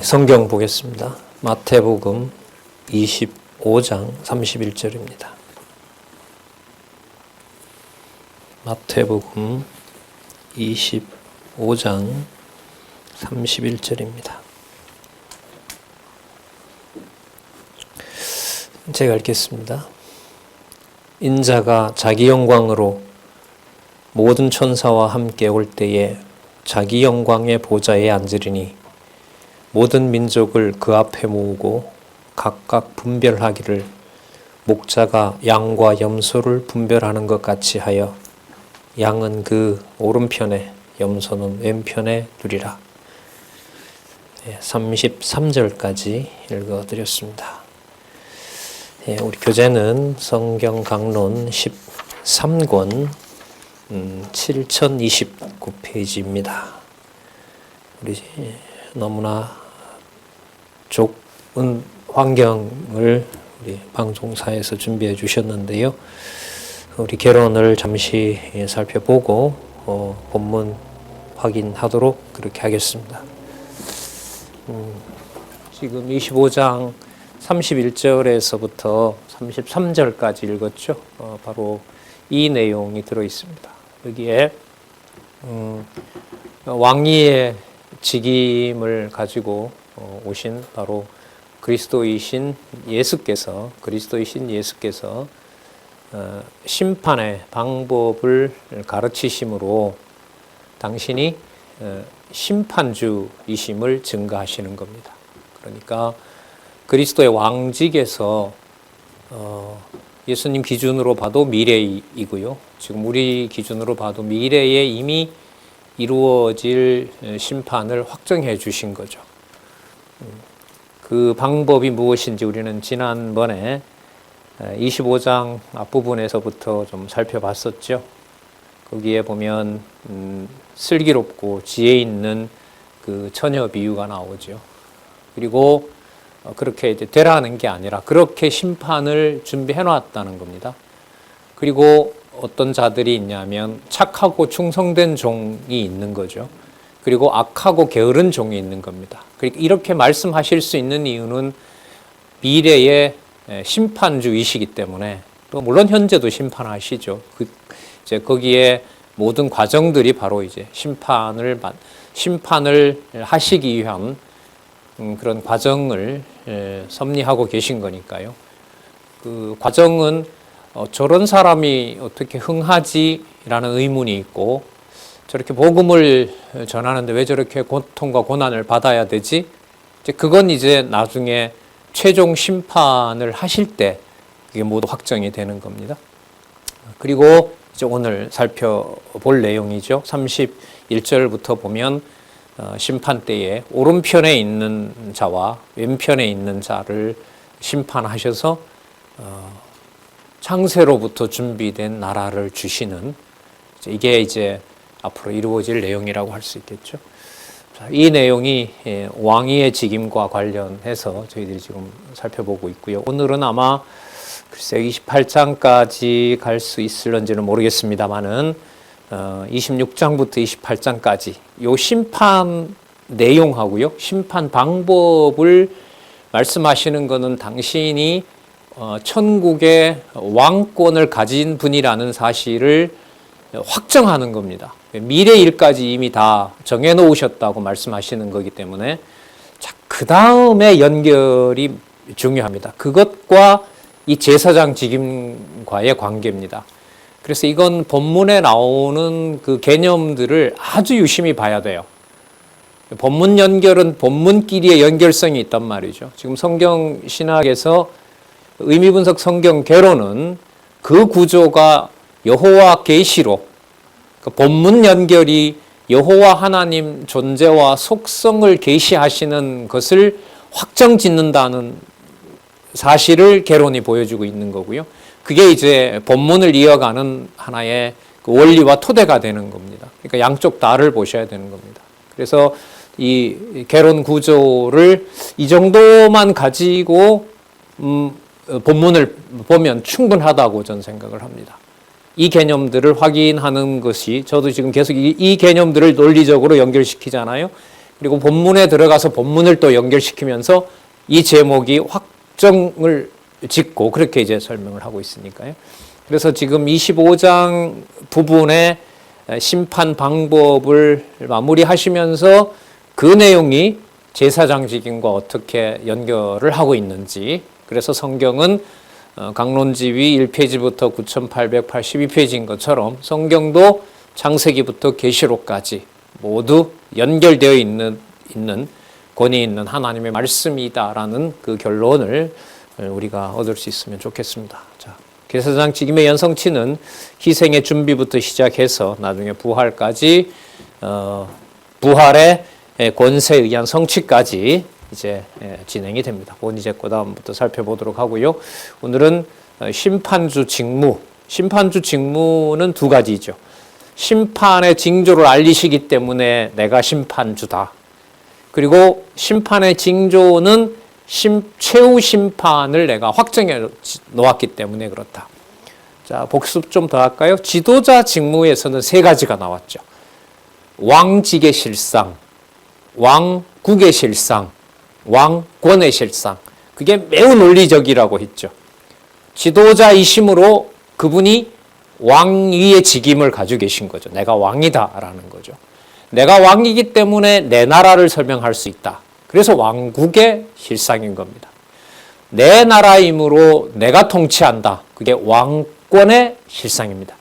성경 보겠습니다. 마태복음 25장 31절입니다. 마태복음 25장 31절입니다. 제가 읽겠습니다. 인자가 자기 영광으로 모든 천사와 함께 올 때에 자기 영광의 보좌에 앉으리니 모든 민족을 그 앞에 모으고 각각 분별하기를 목자가 양과 염소를 분별하는 것 같이 하여 양은 그 오른편에 염소는 왼편에 두리라. 33절까지 읽어드렸습니다. 우리 교재는 성경 강론 13권 7029페이지입니다. 우리 너무나 좁은 환경을 우리 방송사에서 준비해 주셨는데요. 우리 결론을 잠시 살펴보고 본문 확인하도록 그렇게 하겠습니다. 지금 25장 31절에서부터 33절까지 읽었죠. 바로 이 내용이 들어 있습니다. 여기에 왕위의 직임을 가지고 오신 바로 그리스도이신 예수께서 심판의 방법을 가르치심으로 당신이 심판주이심을 증거하시는 겁니다. 그러니까 그리스도의 왕직에서 예수님 기준으로 봐도 미래이고요. 지금 우리 기준으로 봐도 미래에 이미 이루어질 심판을 확정해 주신 거죠. 그 방법이 무엇인지 우리는 지난번에 25장 앞부분에서부터 좀 살펴봤었죠. 거기에 보면 슬기롭고 지혜 있는 그 처녀 비유가 나오죠. 그리고 그렇게 이제 되라는 게 아니라 그렇게 심판을 준비해 놨다는 겁니다. 그리고 어떤 자들이 있냐면 착하고 충성된 종이 있는 거죠. 그리고 악하고 게으른 종이 있는 겁니다. 이렇게 말씀하실 수 있는 이유는 미래의 심판주이시기 때문에, 또 물론 현재도 심판하시죠. 이제 거기에 모든 과정들이 바로 이제 심판을 하시기 위한 그런 과정을 섭리하고 계신 거니까요. 그 과정은 저런 사람이 어떻게 흥하지라는 의문이 있고, 저렇게 복음을 전하는데 왜 저렇게 고통과 고난을 받아야 되지? 그건 이제 나중에 최종 심판을 하실 때 그게 모두 확정이 되는 겁니다. 그리고 이제 오늘 살펴볼 내용이죠. 31절부터 보면 심판 때에 오른편에 있는 자와 왼편에 있는 자를 심판하셔서 창세로부터 준비된 나라를 주시는, 이게 이제 앞으로 이루어질 내용이라고 할 수 있겠죠. 이 내용이 왕위의 직임과 관련해서 저희들이 지금 살펴보고 있고요. 오늘은 아마 글쎄 28장까지 갈 수 있을런지는 모르겠습니다만은 26장부터 28장까지 요 심판 내용하고요, 심판 방법을 말씀하시는 것은 당신이 천국의 왕권을 가진 분이라는 사실을 확정하는 겁니다. 미래 일까지 이미 다 정해놓으셨다고 말씀하시는 거기 때문에, 자, 그 다음에 연결이 중요합니다. 그것과 이 제사장 직임과의 관계입니다. 그래서 이건 본문에 나오는 그 개념들을 아주 유심히 봐야 돼요. 본문 연결은 본문끼리의 연결성이 있단 말이죠. 지금 성경 신학에서 의미분석 성경 개론은 그 구조가 여호와 계시로, 그 본문 연결이 여호와 하나님 존재와 속성을 계시하시는 것을 확정짓는다는 사실을 개론이 보여주고 있는 거고요. 그게 이제 본문을 이어가는 하나의 그 원리와 토대가 되는 겁니다. 그러니까 양쪽 다를 보셔야 되는 겁니다. 그래서 이 개론 구조를 이 정도만 가지고 본문을 보면 충분하다고 저는 생각을 합니다. 이 개념들을 확인하는 것이, 저도 지금 계속 이 개념들을 논리적으로 연결시키잖아요. 그리고 본문에 들어가서 본문을 또 연결시키면서 이 제목이 확정을 짓고 그렇게 이제 설명을 하고 있으니까요. 그래서 지금 25장 부분의 심판 방법을 마무리하시면서 그 내용이 제사장직임과 어떻게 연결을 하고 있는지, 그래서 성경은 강론지위 1페이지부터 9882페이지인 것처럼 성경도 창세기부터 계시록까지 모두 연결되어 있는 권위 있는 하나님의 말씀이다라는 그 결론을 우리가 얻을 수 있으면 좋겠습니다. 자, 제사장 직임의 연성치는 희생의 준비부터 시작해서 나중에 부활까지 부활의 권세에 의한 성취까지 이제 진행이 됩니다. 그건 이제 그 다음부터 살펴보도록 하고요. 오늘은 심판주 직무. 심판주 직무는 두 가지죠. 심판의 징조를 알리시기 때문에 내가 심판주다. 그리고 심판의 징조는 최후 심판을 내가 확정해 놓았기 때문에 그렇다. 자, 복습 좀 더 할까요? 지도자 직무에서는 세 가지가 나왔죠. 왕직의 실상, 왕국의 실상, 왕권의 실상. 그게 매우 논리적이라고 했죠. 지도자이심으로 그분이 왕위의 직임을 가지고 계신 거죠. 내가 왕이다라는 거죠. 내가 왕이기 때문에 내 나라를 설명할 수 있다. 그래서 왕국의 실상인 겁니다. 내 나라이므로 내가 통치한다. 그게 왕권의 실상입니다.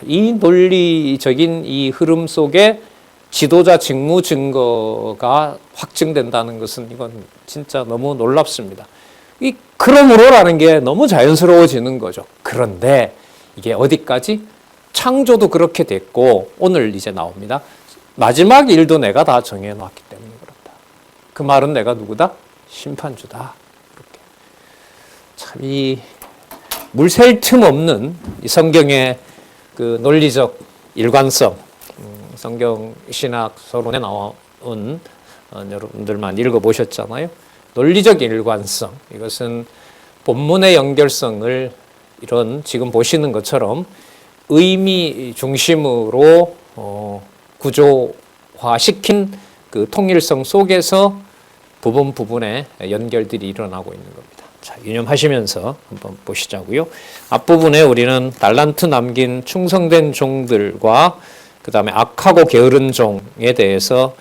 이 논리적인 이 흐름 속에 지도자 직무 증거가 확증된다는 것은 이건 진짜 너무 놀랍습니다. 이 그러므로라는 게 너무 자연스러워지는 거죠. 그런데 이게 어디까지? 창조도 그렇게 됐고 오늘 이제 나옵니다. 마지막 일도 내가 다 정해놨기 때문에 그렇다. 그 말은 내가 누구다? 심판주다. 그렇게. 참 이 물샐 틈 없는 이 성경의 그 논리적 일관성, 성경 신학 서론에 나온 여러분들만 읽어보셨잖아요. 논리적 일관성, 이것은 본문의 연결성을 이런 지금 보시는 것처럼 의미 중심으로 구조화시킨 그 통일성 속에서 부분에 연결들이 일어나고 있는 겁니다. 자, 유념하시면서 한번 보시자고요. 앞부분에 우리는 달란트 남긴 충성된 종들과 그 다음에 악하고 게으른 종에 대해서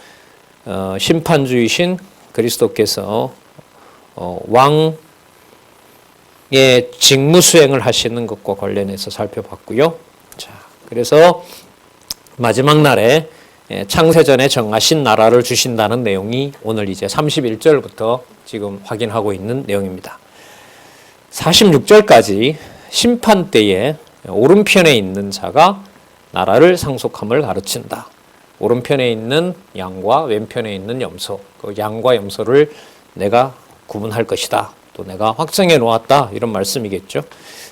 심판주이신 그리스도께서 왕의 직무 수행을 하시는 것과 관련해서 살펴봤고요. 자, 그래서 마지막 날에 창세전에 정하신 나라를 주신다는 내용이 오늘 이제 31절부터 지금 확인하고 있는 내용입니다. 46절까지 심판 때에 오른편에 있는 자가 나라를 상속함을 가르친다. 오른편에 있는 양과 왼편에 있는 염소, 그 양과 염소를 내가 구분할 것이다. 또 내가 확정해 놓았다. 이런 말씀이겠죠.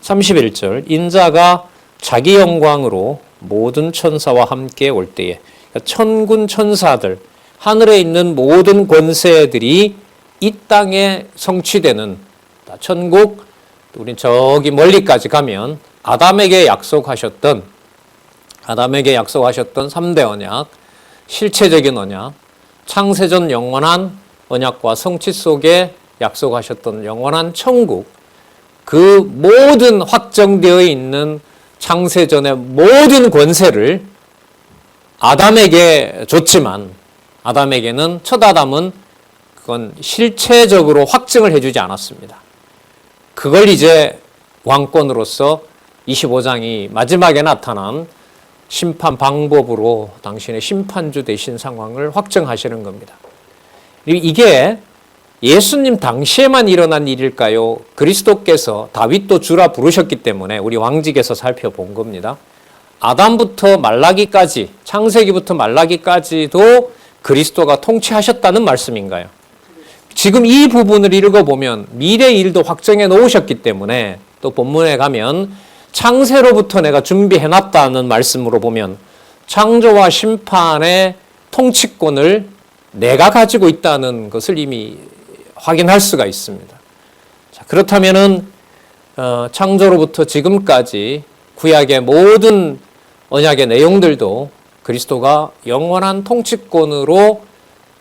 31절 인자가 자기 영광으로 모든 천사와 함께 올 때에, 그러니까 천군 천사들, 하늘에 있는 모든 권세들이 이 땅에 성취되는 천국, 우린 저기 멀리까지 가면 아담에게 약속하셨던 3대 언약, 실체적인 언약, 창세전 영원한 언약과 성취 속에 약속하셨던 영원한 천국, 그 모든 확정되어 있는 창세전의 모든 권세를 아담에게 줬지만 아담에게는 첫 아담은 그건 실체적으로 확증을 해주지 않았습니다. 그걸 이제 왕권으로서 25장이 마지막에 나타난 심판 방법으로 당신의 심판주 되신 상황을 확정하시는 겁니다. 이게 예수님 당시에만 일어난 일일까요? 그리스도께서 다윗도 주라 부르셨기 때문에 우리 왕직에서 살펴본 겁니다. 아담부터 말라기까지, 창세기부터 말라기까지도 그리스도가 통치하셨다는 말씀인가요? 지금 이 부분을 읽어보면 미래 일도 확정해 놓으셨기 때문에 또 본문에 가면 창세로부터 내가 준비해놨다는 말씀으로 보면 창조와 심판의 통치권을 내가 가지고 있다는 것을 이미 확인할 수가 있습니다. 자, 그렇다면은 창조로부터 지금까지 구약의 모든 언약의 내용들도 그리스도가 영원한 통치권으로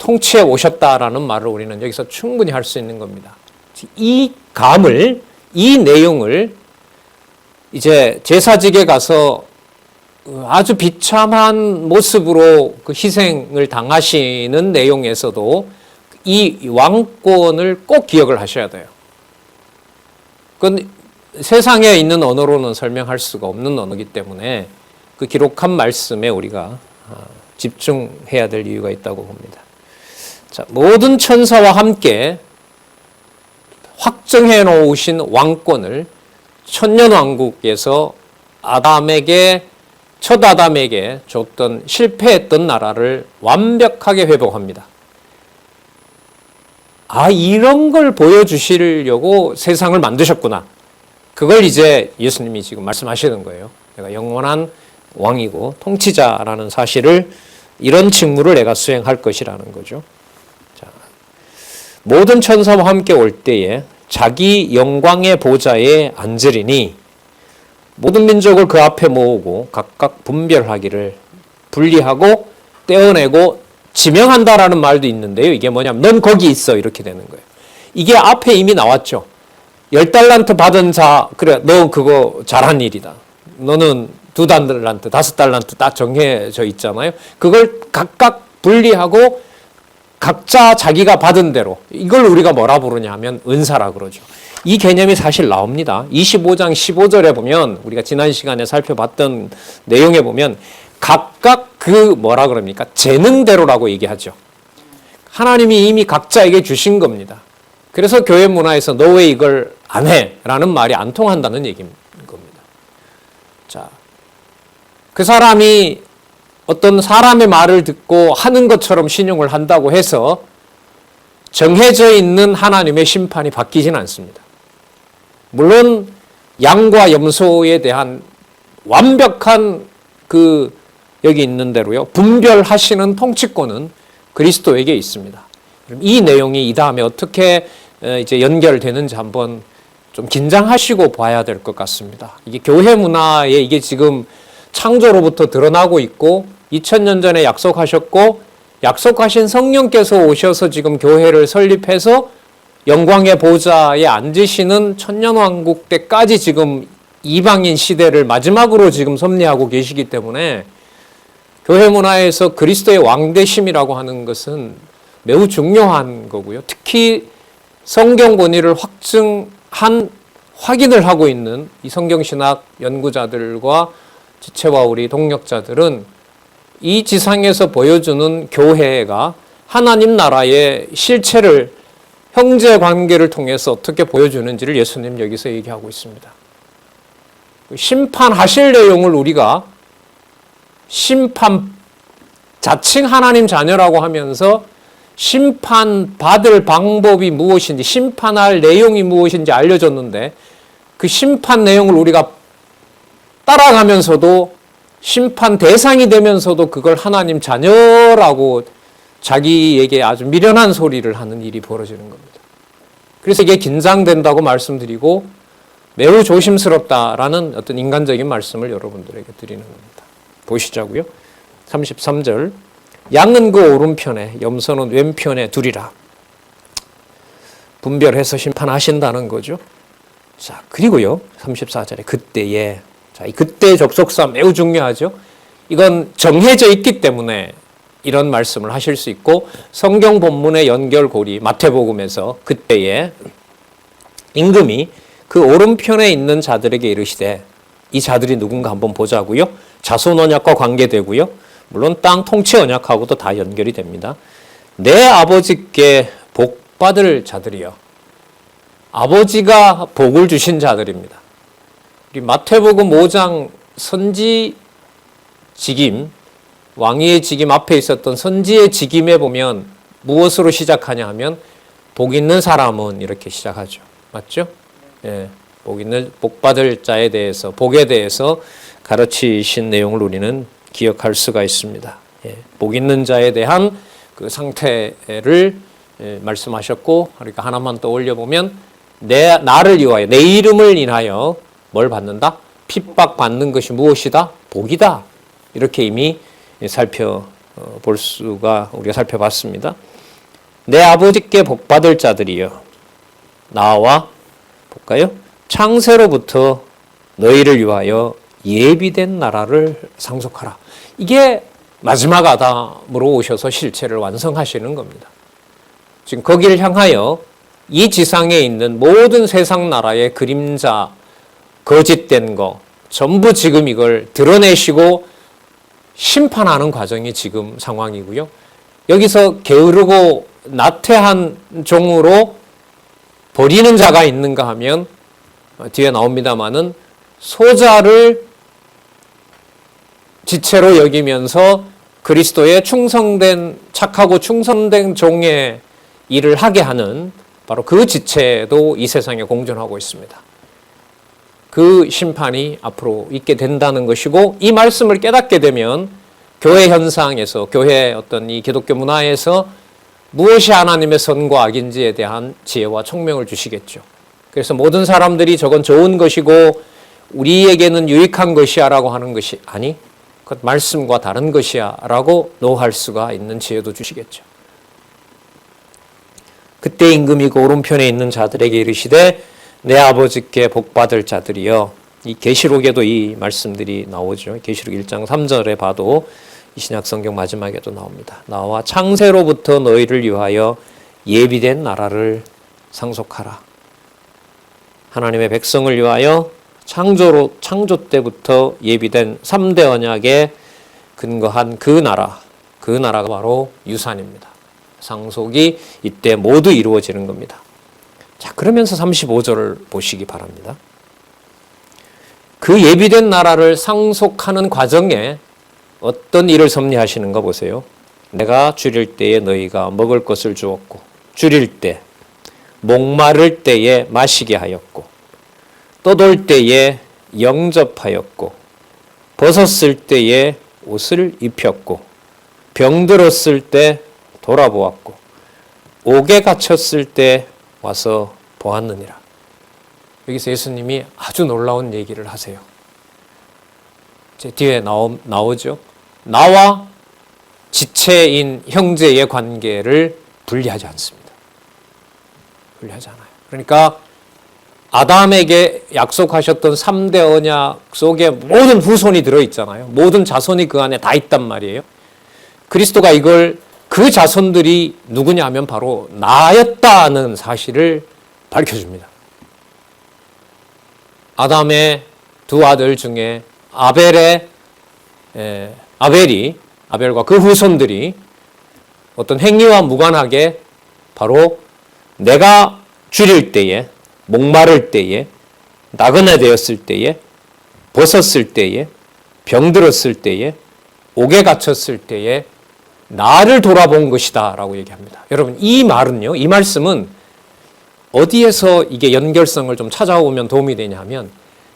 통치해 오셨다라는 말을 우리는 여기서 충분히 할 수 있는 겁니다. 이 감을, 이 내용을 이제 제사직에 가서 아주 비참한 모습으로 그 희생을 당하시는 내용에서도 이 왕권을 꼭 기억을 하셔야 돼요. 그건 세상에 있는 언어로는 설명할 수가 없는 언어이기 때문에 그 기록한 말씀에 우리가 집중해야 될 이유가 있다고 봅니다. 자, 모든 천사와 함께 확정해 놓으신 왕권을 천년왕국에서 첫 아담에게 줬던 실패했던 나라를 완벽하게 회복합니다. 이런 걸 보여주시려고 세상을 만드셨구나. 그걸 이제 예수님이 지금 말씀하시는 거예요. 내가 영원한 왕이고 통치자라는 사실을, 이런 직무를 내가 수행할 것이라는 거죠. 자, 모든 천사와 함께 올 때에 자기 영광의 보좌에 앉으리니 모든 민족을 그 앞에 모으고 각각 분별하기를, 분리하고 떼어내고 지명한다라는 말도 있는데요. 이게 뭐냐면 넌 거기 있어, 이렇게 되는 거예요. 이게 앞에 이미 나왔죠. 10달란트 받은 자, 그래 너 그거 잘한 일이다. 너는 2달란트, 5달란트 딱 정해져 있잖아요. 그걸 각각 분리하고 각자 자기가 받은 대로, 이걸 우리가 뭐라 부르냐 하면 은사라 그러죠. 이 개념이 사실 나옵니다. 25장 15절에 보면, 우리가 지난 시간에 살펴봤던 내용에 보면 각각 그 뭐라 그럽니까? 재능대로라고 얘기하죠. 하나님이 이미 각자에게 주신 겁니다. 그래서 교회 문화에서 너 왜 이걸 안 해? 라는 말이 안 통한다는 얘기인 겁니다. 자, 그 사람이 어떤 사람의 말을 듣고 하는 것처럼 신용을 한다고 해서 정해져 있는 하나님의 심판이 바뀌지는 않습니다. 물론 양과 염소에 대한 완벽한 여기 있는 대로요, 분별하시는 통치권은 그리스도에게 있습니다. 이 내용이 이 다음에 어떻게 이제 연결되는지 한번 좀 긴장하시고 봐야 될 것 같습니다. 이게 교회 문화에 이게 지금 창조로부터 드러나고 있고 2000년 전에 약속하셨고 약속하신 성령께서 오셔서 지금 교회를 설립해서 영광의 보좌에 앉으시는 천년왕국 때까지 지금 이방인 시대를 마지막으로 지금 섭리하고 계시기 때문에 교회 문화에서 그리스도의 왕되심이라고 하는 것은 매우 중요한 거고요. 특히 성경 본의를 확인을 하고 있는 이 성경신학 연구자들과 지체와 우리 동력자들은 이 지상에서 보여주는 교회가 하나님 나라의 실체를, 형제 관계를 통해서 어떻게 보여주는지를 예수님 여기서 얘기하고 있습니다. 심판하실 내용을 우리가 자칭 하나님 자녀라고 하면서 심판받을 방법이 무엇인지, 심판할 내용이 무엇인지 알려줬는데 그 심판 내용을 우리가 따라가면서도 심판 대상이 되면서도 그걸 하나님 자녀라고 자기에게 아주 미련한 소리를 하는 일이 벌어지는 겁니다. 그래서 이게 긴장된다고 말씀드리고 매우 조심스럽다라는 어떤 인간적인 말씀을 여러분들에게 드리는 겁니다. 보시자고요. 33절, 양은 그 오른편에 염소는 왼편에 두리라. 분별해서 심판하신다는 거죠. 자, 그리고요 34절에 그때에, 자, 이 그때 접속사 매우 중요하죠. 이건 정해져 있기 때문에 이런 말씀을 하실 수 있고, 성경 본문의 연결고리 마태복음에서 그때에 임금이 그 오른편에 있는 자들에게 이르시되, 이 자들이 누군가 한번 보자고요. 자손 언약과 관계되고요. 물론 땅 통치 언약하고도 다 연결이 됩니다. 내 아버지께 복 받을 자들이요. 아버지가 복을 주신 자들입니다. 우리 마태복음 5장 선지 직임, 왕위의 직임 앞에 있었던 선지의 직임에 보면 무엇으로 시작하냐 하면 복 있는 사람은 이렇게 시작하죠. 맞죠? 예, 복 받을 자에 대해서, 복에 대해서 가르치신 내용을 우리는 기억할 수가 있습니다. 예, 복 있는 자에 대한 그 상태를 말씀하셨고, 그러니까 하나만 또 올려보면 나를 위하여, 내 이름을 인하여 뭘 받는다? 핍박 받는 것이 무엇이다? 복이다. 이렇게 이미 볼 수가 우리가 살펴봤습니다. 내 아버지께 복받을 자들이여 나와 볼까요? 창세로부터 너희를 위하여 예비된 나라를 상속하라. 이게 마지막 아담으로 오셔서 실체를 완성하시는 겁니다. 지금 거기를 향하여 이 지상에 있는 모든 세상 나라의 그림자, 거짓된 거 전부 지금 이걸 드러내시고 심판하는 과정이 지금 상황이고요. 여기서 게으르고 나태한 종으로 버리는 자가 있는가 하면 뒤에 나옵니다마는 소자를 지체로 여기면서 그리스도의 충성된 착하고 충성된 종의 일을 하게 하는 바로 그 지체도 이 세상에 공존하고 있습니다. 그 심판이 앞으로 있게 된다는 것이고 이 말씀을 깨닫게 되면 교회 현상에서 교회 어떤 이 기독교 문화에서 무엇이 하나님의 선과 악인지에 대한 지혜와 총명을 주시겠죠. 그래서 모든 사람들이 저건 좋은 것이고 우리에게는 유익한 것이야 라고 하는 것이 아니 그 말씀과 다른 것이야 라고 노할 수가 있는 지혜도 주시겠죠. 그때 임금이고 오른편에 있는 자들에게 이르시되 내 아버지께 복받을 자들이여. 이 계시록에도 이 말씀들이 나오죠. 계시록 1장 3절에 봐도 이 신약 성경 마지막에도 나옵니다. 나와 창세로부터 너희를 위하여 예비된 나라를 상속하라. 하나님의 백성을 위하여 창조 때부터 예비된 3대 언약에 근거한 그 나라가 바로 유산입니다. 상속이 이때 모두 이루어지는 겁니다. 자, 그러면서 35절을 보시기 바랍니다. 그 예비된 나라를 상속하는 과정에 어떤 일을 섭리하시는가 보세요. 내가 줄일 때에 너희가 먹을 것을 주었고 줄일 때 목마를 때에 마시게 하였고 떠돌 때에 영접하였고 벗었을 때에 옷을 입혔고 병들었을 때 돌아보았고 옥에 갇혔을 때 와서 보았느니라. 여기서 예수님이 아주 놀라운 얘기를 하세요. 제 뒤에 나오죠. 나와 지체인 형제의 관계를 분리하지 않습니다. 분리하지 않아요. 그러니까 아담에게 약속하셨던 3대 언약 속에 모든 후손이 들어있잖아요. 모든 자손이 그 안에 다 있단 말이에요. 그리스도가 이걸 그 자손들이 누구냐 하면 바로 나였다는 사실을 밝혀줍니다. 아담의 두 아들 중에 아벨과 그 후손들이 어떤 행위와 무관하게 바로 내가 줄일 때에 목마를 때에 나그네 되었을 때에 벗었을 때에 병들었을 때에 옥에 갇혔을 때에 나를 돌아본 것이다 라고 얘기합니다. 여러분 이 말은요, 이 말씀은 어디에서 이게 연결성을 좀 찾아오면 도움이 되냐 하면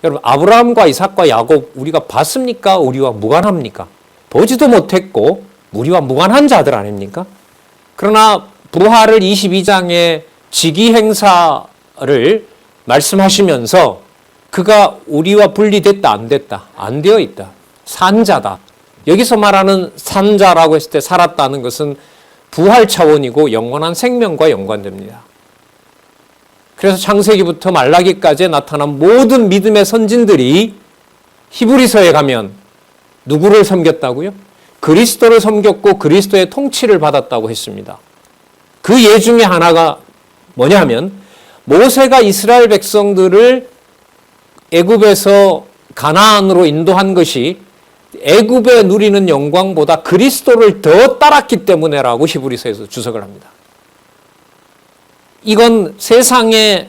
여러분 아브라함과 이삭과 야곱 우리가 봤습니까? 우리와 무관합니까? 보지도 못했고 우리와 무관한 자들 아닙니까? 그러나 부활을 22장의 직위 행사를 말씀하시면서 그가 우리와 분리됐다 안 됐다? 안 되어 있다. 산자다. 여기서 말하는 산자라고 했을 때 살았다는 것은 부활 차원이고 영원한 생명과 연관됩니다. 그래서 창세기부터 말라기까지 나타난 모든 믿음의 선진들이 히브리서에 가면 누구를 섬겼다고요? 그리스도를 섬겼고 그리스도의 통치를 받았다고 했습니다. 그 예 중에 하나가 뭐냐 하면 모세가 이스라엘 백성들을 애굽에서 가나안으로 인도한 것이 애굽에 누리는 영광보다 그리스도를 더 따랐기 때문에라고 히브리서에서 주석을 합니다. 이건 세상의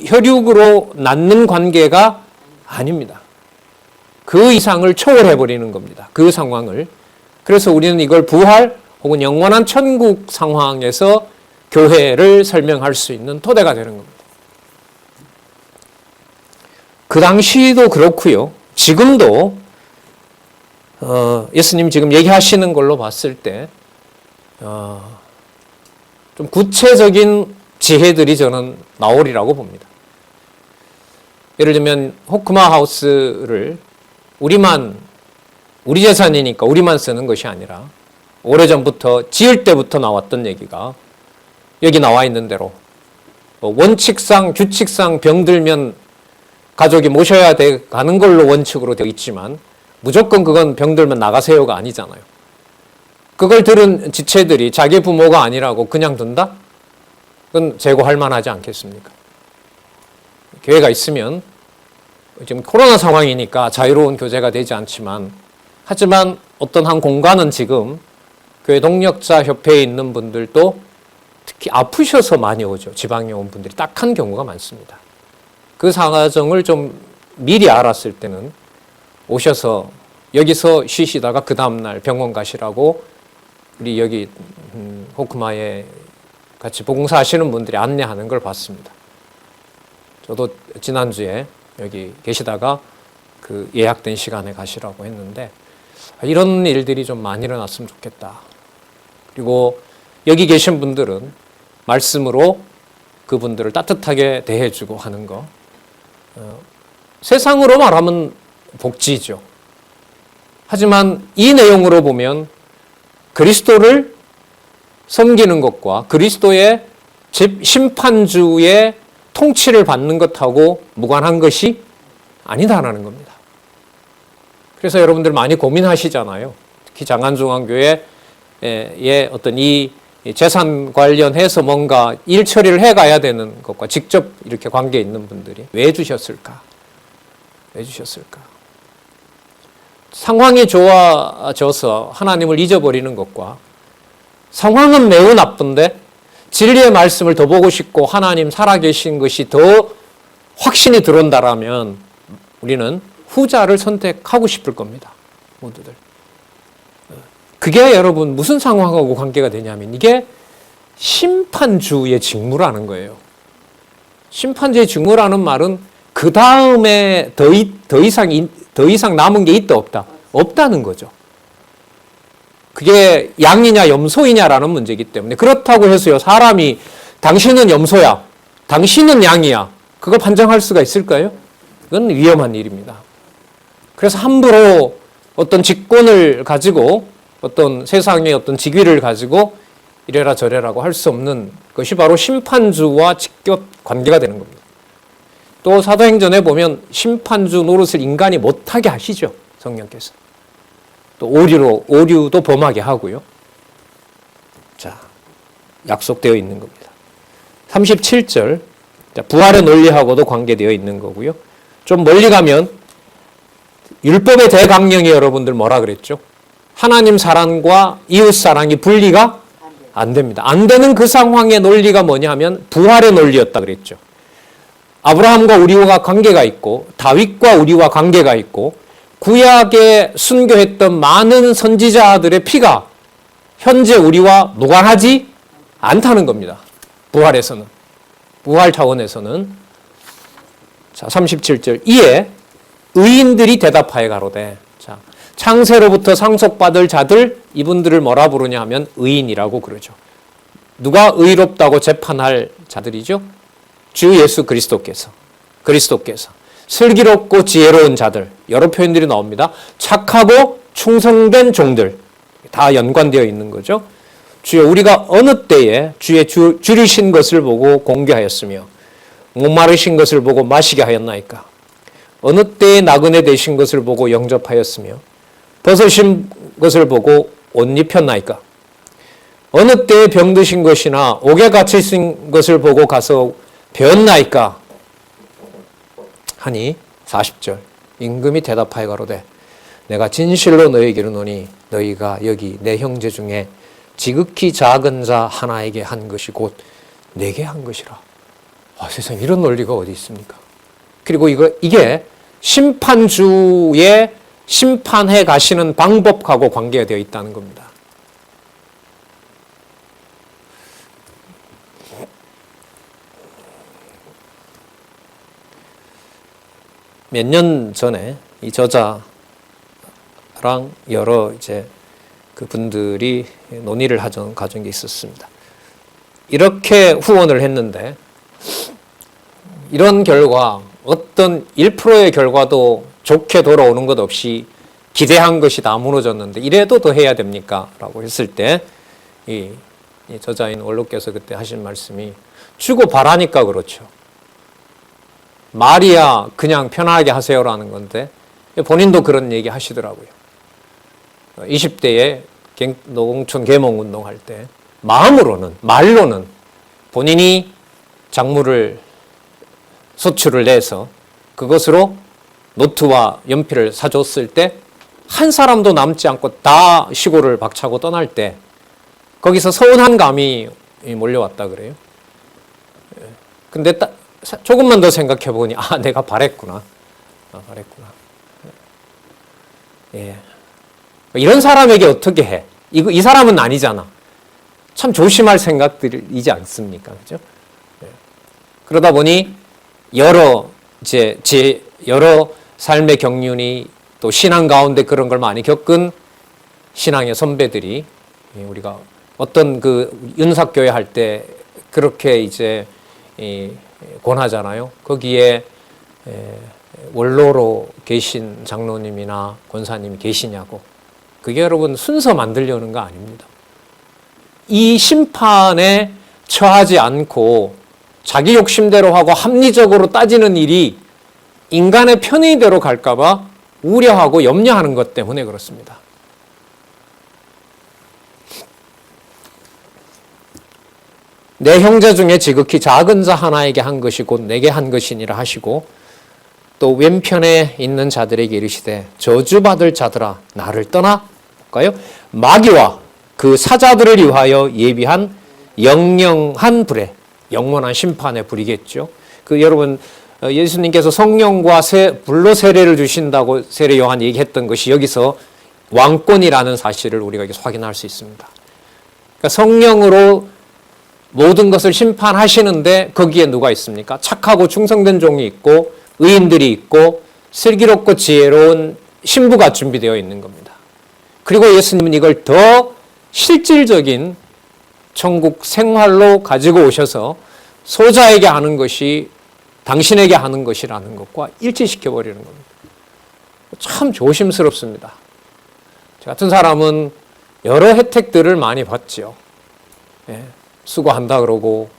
혈육으로 낳는 관계가 아닙니다. 그 이상을 초월해버리는 겁니다. 그 상황을. 그래서 우리는 이걸 부활 혹은 영원한 천국 상황에서 교회를 설명할 수 있는 토대가 되는 겁니다. 그 당시도 그렇고요. 지금도 예수님 지금 얘기하시는 걸로 봤을 때 좀 구체적인 지혜들이 저는 나오리라고 봅니다. 예를 들면 호크마 하우스를 우리 재산이니까 우리만 쓰는 것이 아니라 오래전부터 지을 때부터 나왔던 얘기가 여기 나와 있는 대로 원칙상 규칙상 병들면 가족이 모셔야 가는 걸로 원칙으로 되어 있지만 무조건 그건 병들면 나가세요가 아니잖아요. 그걸 들은 지체들이 자기 부모가 아니라고 그냥 둔다? 그건 재고할 만하지 않겠습니까? 교회가 있으면 지금 코로나 상황이니까 자유로운 교제가 되지 않지만 하지만 어떤 한 공간은 지금 교회 동력자 협회에 있는 분들도 특히 아프셔서 많이 오죠. 지방에 온 분들이 딱한 경우가 많습니다. 그 사정을 좀 미리 알았을 때는 오셔서 여기서 쉬시다가 그 다음날 병원 가시라고 우리 여기 호크마에 같이 봉사하시는 분들이 안내하는 걸 봤습니다. 저도 지난주에 여기 계시다가 그 예약된 시간에 가시라고 했는데 이런 일들이 좀 많이 일어났으면 좋겠다. 그리고 여기 계신 분들은 말씀으로 그분들을 따뜻하게 대해주고 하는 거. 세상으로 말하면 복지죠. 하지만 이 내용으로 보면 그리스도를 섬기는 것과 그리스도의 심판주의 통치를 받는 것하고 무관한 것이 아니다라는 겁니다. 그래서 여러분들 많이 고민하시잖아요. 특히 장안중앙교회의 어떤 이 재산 관련해서 뭔가 일 처리를 해가야 되는 것과 직접 이렇게 관계 있는 분들이 왜 주셨을까? 왜 주셨을까? 상황이 좋아져서 하나님을 잊어버리는 것과 상황은 매우 나쁜데 진리의 말씀을 더 보고 싶고 하나님 살아계신 것이 더 확신이 들어온다라면 우리는 후자를 선택하고 싶을 겁니다. 모두들. 그게 여러분 무슨 상황하고 관계가 되냐면 이게 심판주의 직무라는 거예요. 심판주의 직무라는 말은 그 다음에 더 이상 남은 게 있다 없다? 없다는 거죠. 그게 양이냐 염소이냐라는 문제이기 때문에 그렇다고 해서요 사람이 당신은 염소야, 당신은 양이야 그걸 판정할 수가 있을까요? 그건 위험한 일입니다. 그래서 함부로 어떤 직권을 가지고 어떤 세상의 어떤 직위를 가지고 이래라 저래라고 할 수 없는 것이 바로 심판주와 직접 관계가 되는 겁니다. 또 사도행전에 보면 심판주 노릇을 인간이 못하게 하시죠. 성령께서. 또 오류도 범하게 하고요. 자, 약속되어 있는 겁니다. 37절, 부활의 논리하고도 관계되어 있는 거고요. 좀 멀리 가면 율법의 대강령이 여러분들 뭐라 그랬죠? 하나님 사랑과 이웃 사랑이 분리가 안 됩니다. 안 되는 그 상황의 논리가 뭐냐 하면 부활의 논리였다 그랬죠. 아브라함과 우리와 관계가 있고 다윗과 우리와 관계가 있고 구약에 순교했던 많은 선지자들의 피가 현재 우리와 무관하지 않다는 겁니다. 부활에서는. 부활 차원에서는. 자, 37절. 이에 의인들이 대답하여 가로되. 자, 창세로부터 상속받을 자들 이분들을 뭐라 부르냐 하면 의인이라고 그러죠. 누가 의롭다고 재판할 자들이죠? 주 예수 그리스도께서. 슬기롭고 지혜로운 자들 여러 표현들이 나옵니다. 착하고 충성된 종들 다 연관되어 있는 거죠. 주여 우리가 어느 때에 주의 줄이신 것을 보고 공개하였으며 목마르신 것을 보고 마시게 하였나이까. 어느 때에 나그네 되신 것을 보고 영접하였으며 벗으신 것을 보고 옷 입혔나이까. 어느 때에 병드신 것이나 옥에 갇히신 것을 보고 가서 배웠나이까 하니 40절 임금이 대답하여 가로되 내가 진실로 너희에게 이르노니 너희가 여기 내 형제 중에 지극히 작은 자 하나에게 한 것이 곧 내게 한 것이라. 세상에 이런 논리가 어디 있습니까? 그리고 이게 심판주의 심판해 가시는 방법하고 관계가 되어 있다는 겁니다. 몇 년 전에 이 저자랑 여러 그 분들이 논의를 가진 게 있었습니다. 이렇게 후원을 했는데 이런 결과 어떤 1%의 결과도 좋게 돌아오는 것 없이 기대한 것이 다 무너졌는데 이래도 더 해야 됩니까? 라고 했을 때 이 저자인 원로께서 그때 하신 말씀이 주고 바라니까 그렇죠. 말이야 그냥 편하게 하세요라는 건데 본인도 그런 얘기 하시더라고요. 20대에 농촌 계몽운동할 때 마음으로는 말로는 본인이 작물을 소출을 내서 그것으로 노트와 연필을 사줬을 때 한 사람도 남지 않고 다 시골을 박차고 떠날 때 거기서 서운한 감이 몰려왔다 그래요. 근데 조금만 더 생각해 보니 내가 바랬구나. 바랬구나. 예. 이런 사람에게 어떻게 해? 이 사람은 아니잖아. 참 조심할 생각들이지 않습니까? 그죠? 예. 그러다 보니 여러 삶의 경륜이 또 신앙 가운데 그런 걸 많이 겪은 신앙의 선배들이 우리가 어떤 그 윤삭교회 할 때 그렇게 이제 권하잖아요. 거기에 원로로 계신 장로님이나 권사님이 계시냐고. 그게 여러분 순서 만들려는 거 아닙니다. 이 심판에 처하지 않고 자기 욕심대로 하고 합리적으로 따지는 일이 인간의 편의대로 갈까봐 우려하고 염려하는 것 때문에 그렇습니다. 내 형제 중에 지극히 작은 자 하나에게 한 것이 곧 내게 한 것이니라 하시고 또 왼편에 있는 자들에게 이르시되 저주받을 자들아 나를 떠나 볼까요? 마귀와 그 사자들을 위하여 예비한 영영한 불에 영원한 심판의 불이겠죠. 여러분 예수님께서 성령과 불로 세례를 주신다고 세례 요한 얘기했던 것이 여기서 왕권이라는 사실을 우리가 여기서 확인할 수 있습니다. 그러니까 성령으로 모든 것을 심판하시는데 거기에 누가 있습니까? 착하고 충성된 종이 있고 의인들이 있고 슬기롭고 지혜로운 신부가 준비되어 있는 겁니다. 그리고 예수님은 이걸 더 실질적인 천국 생활로 가지고 오셔서 소자에게 하는 것이 당신에게 하는 것이라는 것과 일치시켜버리는 겁니다. 참 조심스럽습니다. 저 같은 사람은 여러 혜택들을 많이 받죠. 예, 수고한다 그러고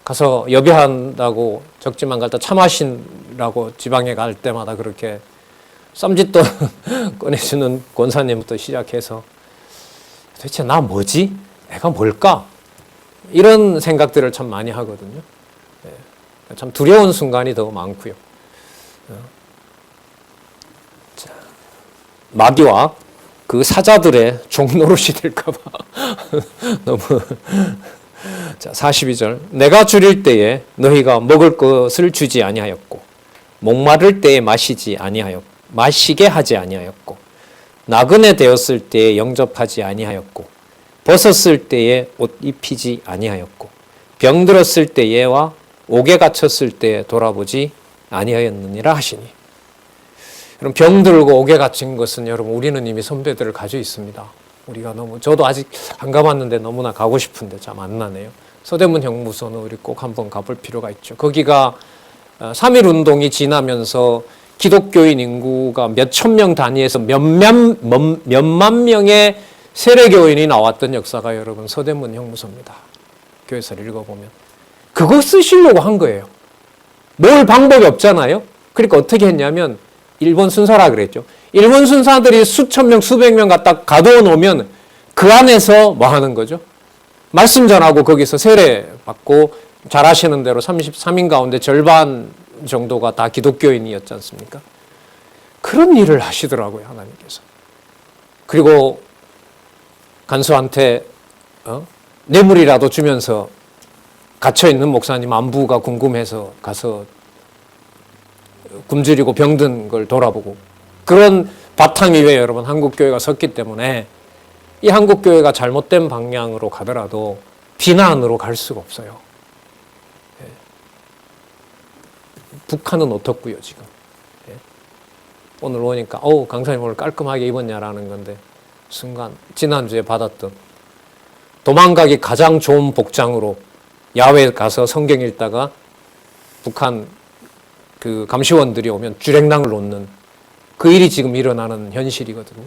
가서 여비한다고 적지만 갔다 차 마신다고 지방에 갈 때마다 그렇게 쌈짓돈 꺼내주는 권사님부터 시작해서 도대체 나 뭐지? 내가 뭘까? 이런 생각들을 참 많이 하거든요. 참 두려운 순간이 더 많고요. 자, 마귀와 그 사자들의 종노릇이 될까봐 너무. 자, 42절. 내가 줄일 때에 너희가 먹을 것을 주지 아니하였고 목마를 때에 마시게 하지 아니하였고 나그네 되었을 때에 영접하지 아니하였고 벗었을 때에 옷 입히지 아니하였고 병들었을 때에와 옥에 갇혔을 때에 돌아보지 아니하였느니라 하시니. 여러분 병들고 옥에 갇힌 것은 여러분 우리는 이미 선배들을 가지고 있습니다. 우리가 저도 아직 안 가봤는데 너무나 가고 싶은데 참 안 나네요. 서대문 형무소는 우리 꼭 한번 가볼 필요가 있죠. 거기가 3.1 운동이 지나면서 기독교인 인구가 몇천 명 단위에서 몇만 명의 세례교인이 나왔던 역사가 여러분 서대문 형무소입니다. 교회사를 읽어보면. 그거 쓰시려고 한 거예요. 뭘 방법이 없잖아요. 그러니까 어떻게 했냐면 일본 순사라 그랬죠. 일본 순사들이 수천 명, 수백 명 갖다 가둬 놓으면 그 안에서 뭐 하는 거죠? 말씀 전하고 거기서 세례 받고 잘하시는 대로 33인 가운데 절반 정도가 다 기독교인이었지 않습니까? 그런 일을 하시더라고요, 하나님께서. 그리고 간수한테 뇌물이라도 주면서 갇혀있는 목사님 안부가 궁금해서 가서 굶주리고 병든 걸 돌아보고 그런 바탕 위에 여러분 한국교회가 섰기 때문에 이 한국교회가 잘못된 방향으로 가더라도 비난으로 갈 수가 없어요. 예. 북한은 어떻고요 지금. 예. 오늘 오니까 강사님 오늘 깔끔하게 입었냐라는 건데 순간 지난주에 받았던 도망가기 가장 좋은 복장으로 야외에 가서 성경 읽다가 북한 그 감시원들이 오면 주랭랑을 놓는 그 일이 지금 일어나는 현실이거든요.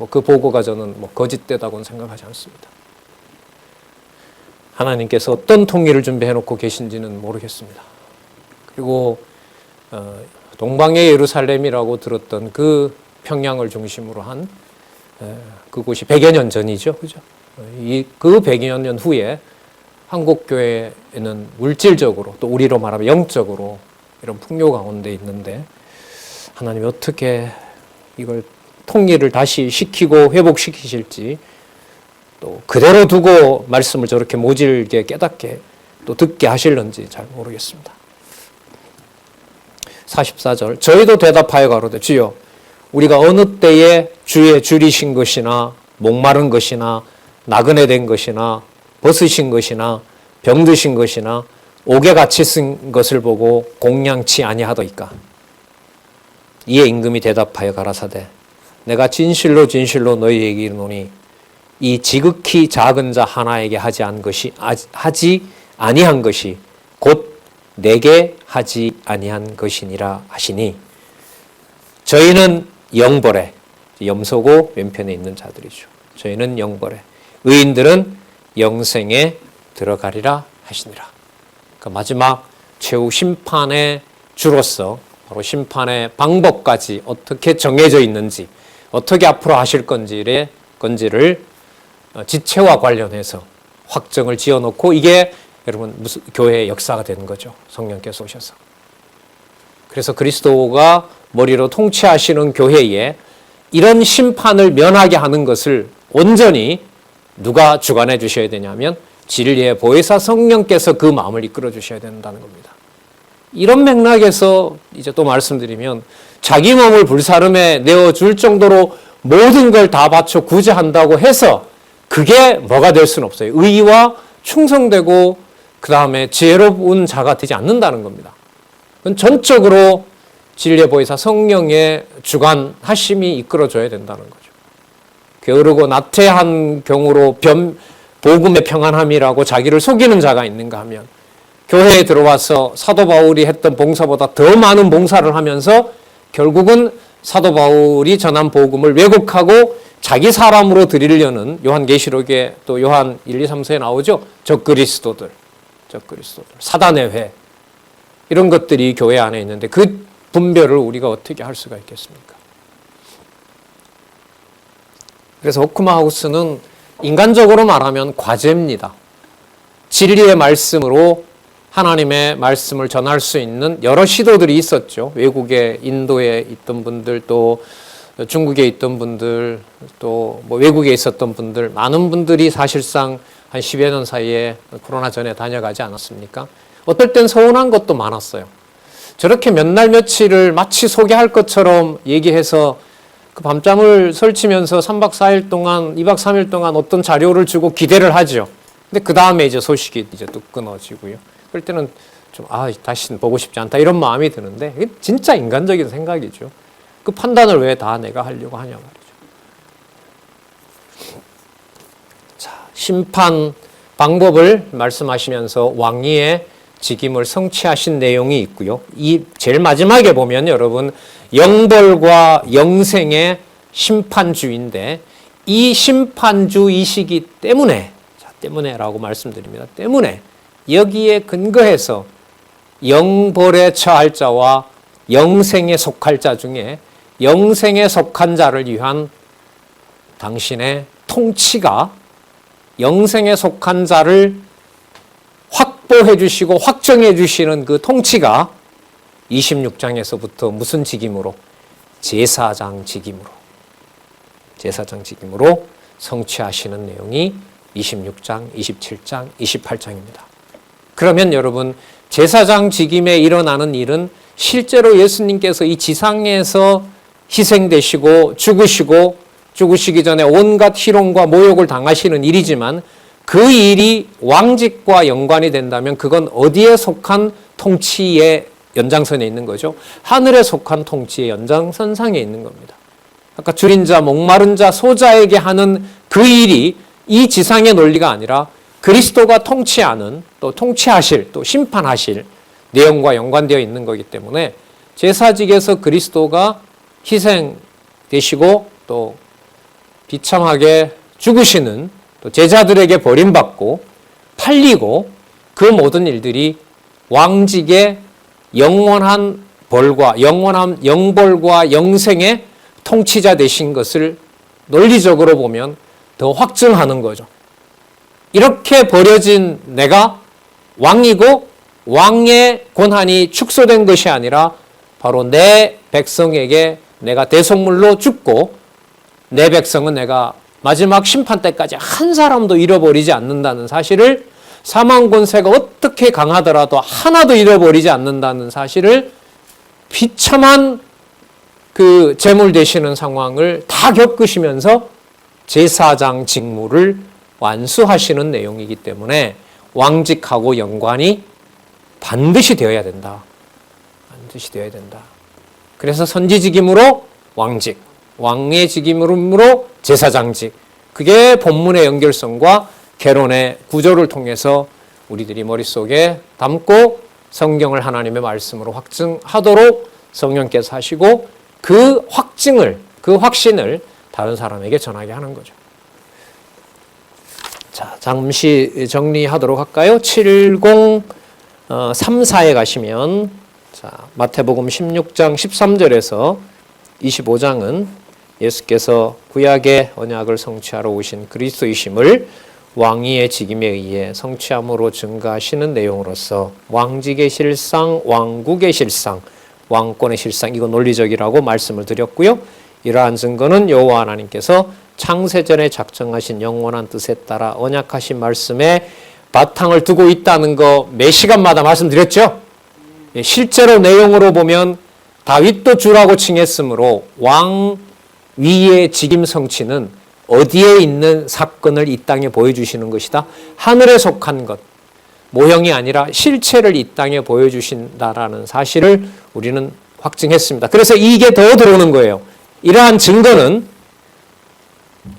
그 보고가 저는 거짓되다고는 생각하지 않습니다. 하나님께서 어떤 통일을 준비해놓고 계신지는 모르겠습니다. 그리고 동방의 예루살렘이라고 들었던 그 평양을 중심으로 한 그곳이 100여 년 전이죠. 그죠? 그 100여 년 후에 한국 교회는 물질적으로 또 우리로 말하면 영적으로 이런 풍요 가운데 있는데 하나님이 어떻게 이걸 통일을 다시 시키고 회복시키실지 또 그대로 두고 말씀을 저렇게 모질게 깨닫게 또 듣게 하실는지 잘 모르겠습니다. 44절 저희도 대답하여 가로되 주여 우리가 어느 때에 주의 줄이신 것이나 목마른 것이나 나그네 된 것이나 벗으신 것이나 병드신 것이나 옥에 갇히신 것을 보고 공양치 아니하더이까. 이에 임금이 대답하여 가라사대 내가 진실로 진실로 너희에게 이르노니 이 지극히 작은 자 하나에게 하지 아니한 것이 곧 내게 하지 아니한 것이니라 하시니 저희는 영벌에 염소고 왼편에 있는 자들이죠. 저희는 영벌에 의인들은 영생에 들어가리라 하시니라. 그러니까 마지막 최후 심판의 주로서 바로 심판의 방법까지 어떻게 정해져 있는지 어떻게 앞으로 하실 건지를 지체와 관련해서 확정을 지어놓고 이게 여러분 무슨 교회의 역사가 되는 거죠. 성령께서 오셔서. 그래서 그리스도가 머리로 통치하시는 교회에 이런 심판을 면하게 하는 것을 온전히 누가 주관해 주셔야 되냐면 진리의 보혜사 성령께서 그 마음을 이끌어 주셔야 된다는 겁니다. 이런 맥락에서 이제 또 말씀드리면 자기 몸을 불사름에 내어줄 정도로 모든 걸 다 바쳐 구제한다고 해서 그게 뭐가 될 수는 없어요. 의와 충성되고 그 다음에 지혜로운 자가 되지 않는다는 겁니다. 그건 전적으로 진리의 보혜사 성령의 주관하심이 이끌어줘야 된다는 거죠. 게으르고 나태한 경우로 복음의 평안함이라고 자기를 속이는 자가 있는가 하면 교회에 들어와서 사도 바울이 했던 봉사보다 더 많은 봉사를 하면서 결국은 사도 바울이 전한 복음을 왜곡하고 자기 사람으로 드리려는 요한계시록에 또 요한 1, 2, 3서에 나오죠. 적그리스도들, 사단의 회 이런 것들이 교회 안에 있는데 그 분별을 우리가 어떻게 할 수가 있겠습니까? 그래서 호크마우스는 인간적으로 말하면 과제입니다. 진리의 말씀으로 하나님의 말씀을 전할 수 있는 여러 시도들이 있었죠. 외국에 인도에 있던 분들 또 중국에 있던 분들 또 외국에 있었던 분들 많은 분들이 사실상 한 10여 년 사이에 코로나 전에 다녀가지 않았습니까? 어떨 땐 서운한 것도 많았어요. 저렇게 몇 날 며칠을 마치 소개할 것처럼 얘기해서 그 밤잠을 설치면서 3박 4일 동안 2박 3일 동안 어떤 자료를 주고 기대를 하죠. 근데 그 다음에 이제 소식이 이제 뚝 끊어지고요. 그럴 때는 좀 다시는 보고 싶지 않다 이런 마음이 드는데 이게 진짜 인간적인 생각이죠. 그 판단을 왜 다 내가 하려고 하냐 말이죠. 자, 심판 방법을 말씀하시면서 왕위의 직임을 성취하신 내용이 있고요. 이 제일 마지막에 보면 여러분 영벌과 영생의 심판주인데 이 심판주이시기 때문에라고 말씀드립니다. 때문에 여기에 근거해서 영벌에 처할 자와 영생에 속할 자 중에 영생에 속한 자를 위한 당신의 통치가 영생에 속한 자를 확보해 주시고 확정해 주시는 그 통치가 26장에서부터 무슨 직임으로? 제사장 직임으로 성취하시는 내용이 26장, 27장, 28장입니다. 그러면 여러분 제사장 직임에 일어나는 일은 실제로 예수님께서 이 지상에서 희생되시고 죽으시기 전에 온갖 희롱과 모욕을 당하시는 일이지만 그 일이 왕직과 연관이 된다면 그건 어디에 속한 통치의 연장선에 있는 거죠? 하늘에 속한 통치의 연장선상에 있는 겁니다. 아까 줄인 자, 목마른 자, 소자에게 하는 그 일이 이 지상의 논리가 아니라 그리스도가 통치하는 또 통치하실 또 심판하실 내용과 연관되어 있는 거기 때문에 제사직에서 그리스도가 희생되시고 또 비참하게 죽으시는 또 제자들에게 버림받고 팔리고 그 모든 일들이 왕직의 영원한 벌과 영원한 영벌과 영생의 통치자 되신 것을 논리적으로 보면 더 확증하는 거죠. 이렇게 버려진 내가 왕이고 왕의 권한이 축소된 것이 아니라 바로 내 백성에게 내가 대속물로 죽고 내 백성은 내가 마지막 심판 때까지 한 사람도 잃어버리지 않는다는 사실을, 사망 권세가 어떻게 강하더라도 하나도 잃어버리지 않는다는 사실을 비참한 그 제물 되시는 상황을 다 겪으시면서 제사장 직무를 완수하시는 내용이기 때문에 왕직하고 연관이 반드시 되어야 된다. 반드시 되어야 된다. 그래서 선지직임으로 왕직, 왕의 직임으로 제사장직. 그게 본문의 연결성과 개론의 구조를 통해서 우리들이 머릿속에 담고 성경을 하나님의 말씀으로 확증하도록 성령께서 하시고 그 확증을, 그 확신을 다른 사람에게 전하게 하는 거죠. 자, 잠시 정리하도록 할까요? 7034에 가시면, 자, 마태복음 16장 13절에서 25장은 예수께서 구약의 언약을 성취하러 오신 그리스도이심을 왕위의 직임에 의해 성취함으로 증가하시는 내용으로서 왕직의 실상, 왕국의 실상, 왕권의 실상, 이거 논리적이라고 말씀을 드렸고요. 이러한 증거는 여호와 하나님께서 창세전에 작정하신 영원한 뜻에 따라 언약하신 말씀에 바탕을 두고 있다는 거 매 시간마다 말씀드렸죠. 실제로 내용으로 보면 다윗도 주라고 칭했으므로 왕위의 직임 성취는 어디에 있는 사건을 이 땅에 보여주시는 것이다. 하늘에 속한 것, 모형이 아니라 실체를 이 땅에 보여주신다라는 사실을 우리는 확증했습니다. 그래서 이게 더 들어오는 거예요. 이러한 증거는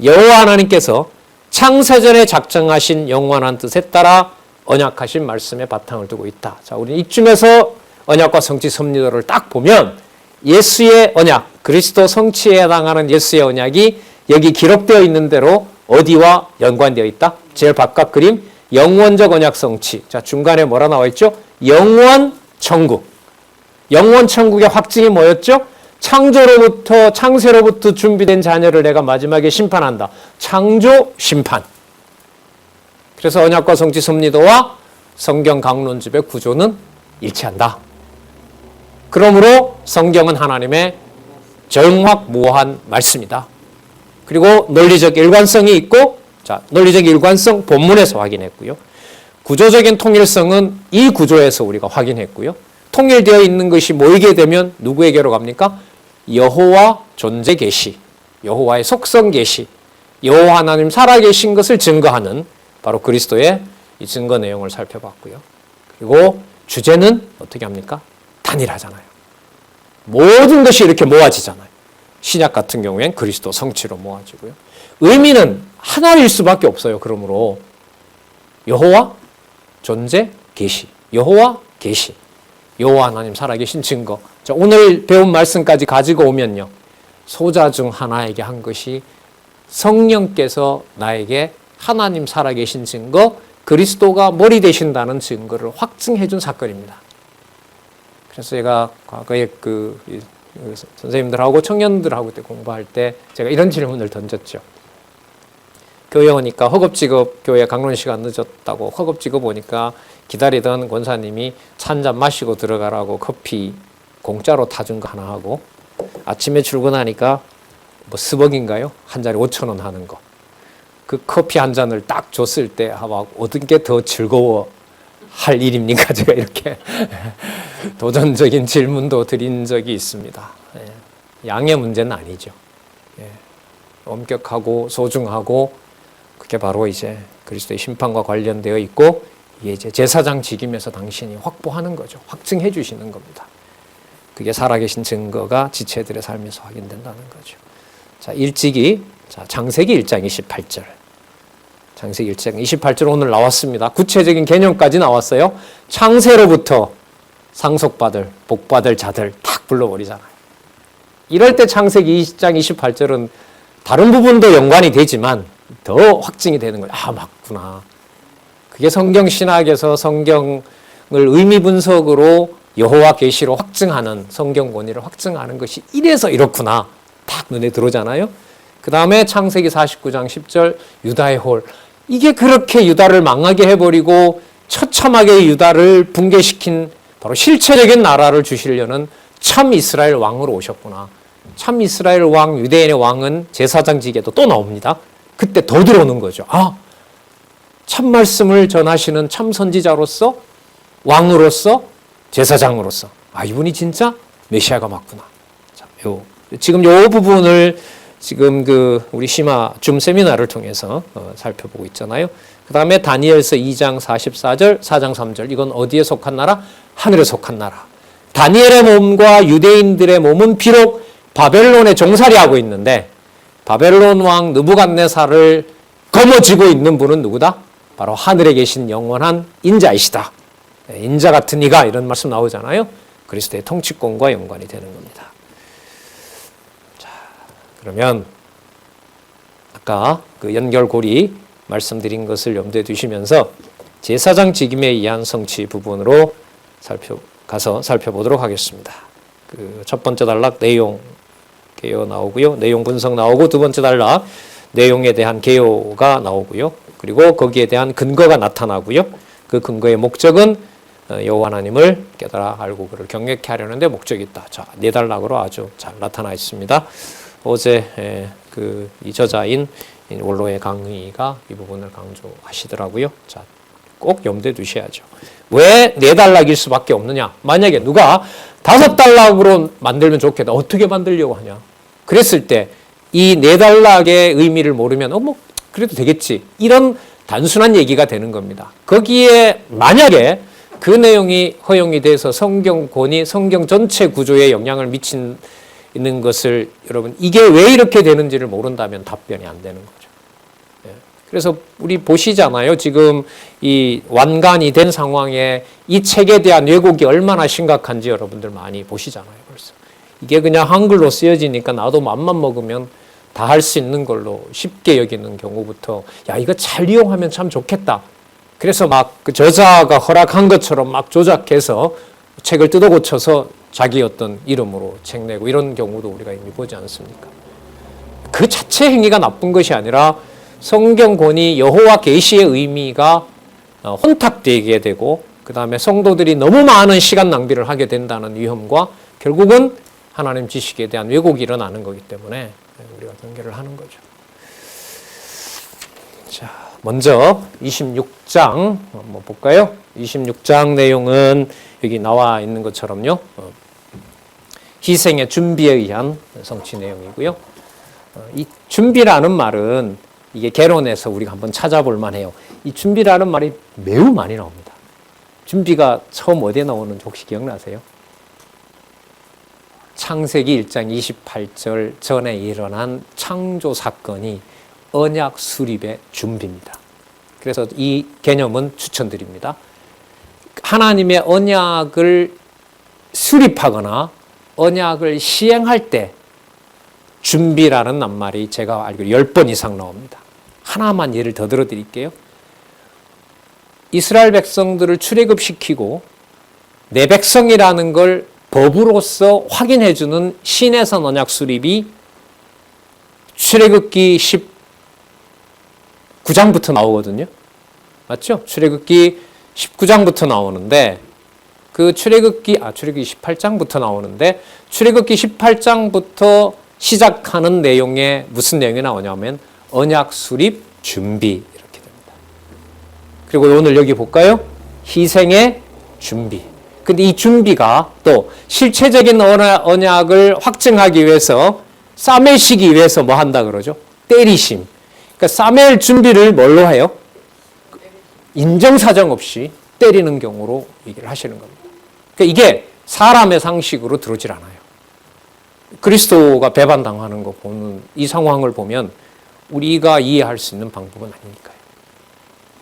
여호와 하나님께서 창세전에 작정하신 영원한 뜻에 따라 언약하신 말씀에 바탕을 두고 있다. 자, 우리 이쯤에서 언약과 성취 섭리도를 딱 보면 예수의 언약, 그리스도 성취에 해당하는 예수의 언약이 여기 기록되어 있는 대로 어디와 연관되어 있다? 제일 바깥 그림, 영원적 언약 성취. 자, 중간에 뭐라 나와 있죠? 영원 천국. 영원 천국의 확증이 뭐였죠? 창세로부터 준비된 자녀를 내가 마지막에 심판한다. 창조 심판. 그래서 언약과 성취 섭리도와 성경 강론집의 구조는 일치한다. 그러므로 성경은 하나님의 정확무한 말씀이다. 그리고 논리적 일관성이 있고, 자, 논리적 일관성 본문에서 확인했고요. 구조적인 통일성은 이 구조에서 우리가 확인했고요. 통일되어 있는 것이 모이게 되면 누구에게로 갑니까? 여호와 존재 계시, 여호와의 속성 계시, 여호와 하나님 살아계신 것을 증거하는 바로 그리스도의 이 증거 내용을 살펴봤고요. 그리고 주제는 어떻게 합니까? 단일하잖아요. 모든 것이 이렇게 모아지잖아요. 신약 같은 경우엔 그리스도 성취로 모아지고요. 의미는 하나일 수밖에 없어요. 그러므로 여호와 존재 계시, 여호와 계시, 여호와 하나님 살아계신 증거. 자, 오늘 배운 말씀까지 가지고 오면요, 소자 중 하나에게 한 것이 성령께서 나에게 하나님 살아계신 증거, 그리스도가 머리 되신다는 증거를 확증해 준 사건입니다. 그래서 제가 과거에 선생님들하고 청년들하고 공부할 때 제가 이런 질문을 던졌죠. 교회 오니까 허겁지겁 교회 강론 시간 늦었다고 허겁지겁 오니까 기다리던 권사님이 차 한 잔 마시고 들어가라고 커피 공짜로 타준 거 하나 하고, 아침에 출근하니까 뭐 스벅인가요? 한 잔에 5,000원 하는 거. 그 커피 한 잔을 딱 줬을 때 막 얻은 게 더 즐거워 할 일입니까? 제가 이렇게 도전적인 질문도 드린 적이 있습니다. 양의 문제는 아니죠. 엄격하고 소중하고 그게 바로 이제 그리스도의 심판과 관련되어 있고, 이게 이제 제사장 직임에서 당신이 확보하는 거죠. 확증해 주시는 겁니다. 그게 살아계신 증거가 지체들의 삶에서 확인된다는 거죠. 자, 일찍이, 자, 창세기 1장 28절. 창세기 1장 28절 오늘 나왔습니다. 구체적인 개념까지 나왔어요. 창세로부터 상속받을, 복받을 자들 딱 불러버리잖아요. 이럴 때 창세기 20장 28절은 다른 부분도 연관이 되지만 더 확증이 되는 거예요. 아, 맞구나. 그게 성경 신학에서 성경을 의미 분석으로 여호와 계시로 확증하는, 성경 권위를 확증하는 것이 이래서 이렇구나. 딱 눈에 들어오잖아요. 그 다음에 창세기 49장 10절 유다의 홀. 이게 그렇게 유다를 망하게 해버리고 처참하게 유다를 붕괴시킨 바로 실체적인 나라를 주시려는 참 이스라엘 왕으로 오셨구나. 참 이스라엘 왕, 유대인의 왕은 제사장직에도 또 나옵니다. 그때 더 들어오는 거죠. 아, 참 말씀을 전하시는 참 선지자로서, 왕으로서, 제사장으로서, 아, 이분이 진짜 메시아가 맞구나. 자, 지금 요 부분을 지금 우리 심화 줌 세미나를 통해서 살펴보고 있잖아요. 그 다음에 다니엘서 2장 44절, 4장 3절. 이건 어디에 속한 나라? 하늘에 속한 나라. 다니엘의 몸과 유대인들의 몸은 비록 바벨론에 종살이 하고 있는데 바벨론 왕 느부갓네살을 거머쥐고 있는 분은 누구다? 바로 하늘에 계신 영원한 인자이시다. 인자 같은 이가, 이런 말씀 나오잖아요. 그리스도의 통치권과 연관이 되는 겁니다. 자, 그러면 아까 그 연결고리 말씀드린 것을 염두에 두시면서 제사장 직임에 의한 성취 부분으로 살펴보도록 하겠습니다. 그 첫 번째 단락 내용 개요 나오고요. 내용 분석 나오고, 두 번째 단락 내용에 대한 개요가 나오고요. 그리고 거기에 대한 근거가 나타나고요. 그 근거의 목적은 여호와 하나님을 깨달아 알고 그를 경외케 하려는데 목적이 있다. 자, 네 단락으로 아주 잘 나타나 있습니다. 어제 이 저자인 원로의 강의가 이 부분을 강조하시더라고요. 자, 꼭 염두에 두셔야죠. 왜 네 단락일 수밖에 없느냐? 만약에 누가 5단락으로 만들면 좋겠다. 어떻게 만들려고 하냐? 그랬을 때 이 네 단락의 의미를 모르면 뭐 그래도 되겠지. 이런 단순한 얘기가 되는 겁니다. 거기에 만약에 그 내용이 허용이 돼서 성경 권위, 성경 전체 구조에 영향을 미치는 것을 여러분, 이게 왜 이렇게 되는지를 모른다면 답변이 안 되는 거죠. 그래서 우리 보시잖아요. 지금 이 완간이 된 상황에 이 책에 대한 왜곡이 얼마나 심각한지 여러분들 많이 보시잖아요. 벌써. 이게 그냥 한글로 쓰여지니까 나도 맘만 먹으면 다 할 수 있는 걸로 쉽게 여기는 경우부터, 야, 이거 잘 이용하면 참 좋겠다. 그래서 막 그 저자가 허락한 것처럼 막 조작해서 책을 뜯어 고쳐서 자기 어떤 이름으로 책 내고 이런 경우도 우리가 이미 보지 않습니까? 그 자체 행위가 나쁜 것이 아니라 성경 권위, 여호와 계시의 의미가 혼탁되게 되고, 그 다음에 성도들이 너무 많은 시간 낭비를 하게 된다는 위험과 결국은 하나님 지식에 대한 왜곡이 일어나는 거기 때문에 우리가 경계를 하는 거죠. 자, 먼저 26장 한번 볼까요? 26장 내용은 여기 나와 있는 것처럼요. 희생의 준비에 의한 성취 내용이고요. 이 준비라는 말은 이게 개론에서 우리가 한번 찾아볼 만해요. 이 준비라는 말이 매우 많이 나옵니다. 준비가 처음 어디에 나오는지 혹시 기억나세요? 창세기 1장 28절 전에 일어난 창조 사건이 언약 수립의 준비입니다. 그래서 이 개념은 추천드립니다. 하나님의 언약을 수립하거나 언약을 시행할 때 준비라는 낱말이 제가 알기로 10번 이상 나옵니다. 하나만 예를 더 들어드릴게요. 이스라엘 백성들을 출애굽시키고 내 백성이라는 걸 법으로서 확인해주는 신해선 언약 수립이 출애굽기 19장부터 나오거든요. 맞죠? 출애굽기 19장부터 나오는데 그 출애굽기 18장부터 나오는데 출애굽기 18장부터 시작하는 내용에 무슨 내용이 나오냐면 언약 수립 준비 이렇게 됩니다. 그리고 오늘 여기 볼까요? 희생의 준비. 근데 이 준비가 또 실체적인 언약을 확증하기 위해서 싸매시기 위해서 뭐 한다 그러죠? 때리심. 그러니까 싸맬 준비를 뭘로 해요? 인정사정 없이 때리는 경우로 얘기를 하시는 겁니다. 그러니까 이게 사람의 상식으로 들어오질 않아요. 그리스도가 배반당하는 거 보는 이 상황을 보면 우리가 이해할 수 있는 방법은 아니니까요.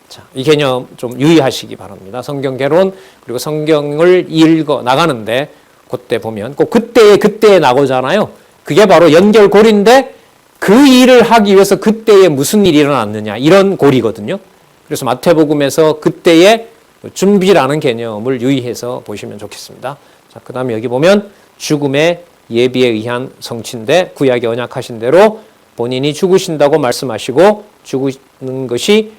자, 이 개념 좀 유의하시기 바랍니다. 성경 개론 그리고 성경을 읽어 나가는데 그때 보면 꼭 그때에 나오잖아요. 그게 바로 연결고리인데 그 일을 하기 위해서 그때에 무슨 일이 일어났느냐 이런 고리거든요. 그래서 마태복음에서 그때의 준비라는 개념을 유의해서 보시면 좋겠습니다. 자, 그 다음에 여기 보면 죽음의 예비에 의한 성취인데 구약에 언약하신 대로 본인이 죽으신다고 말씀하시고 죽는 것이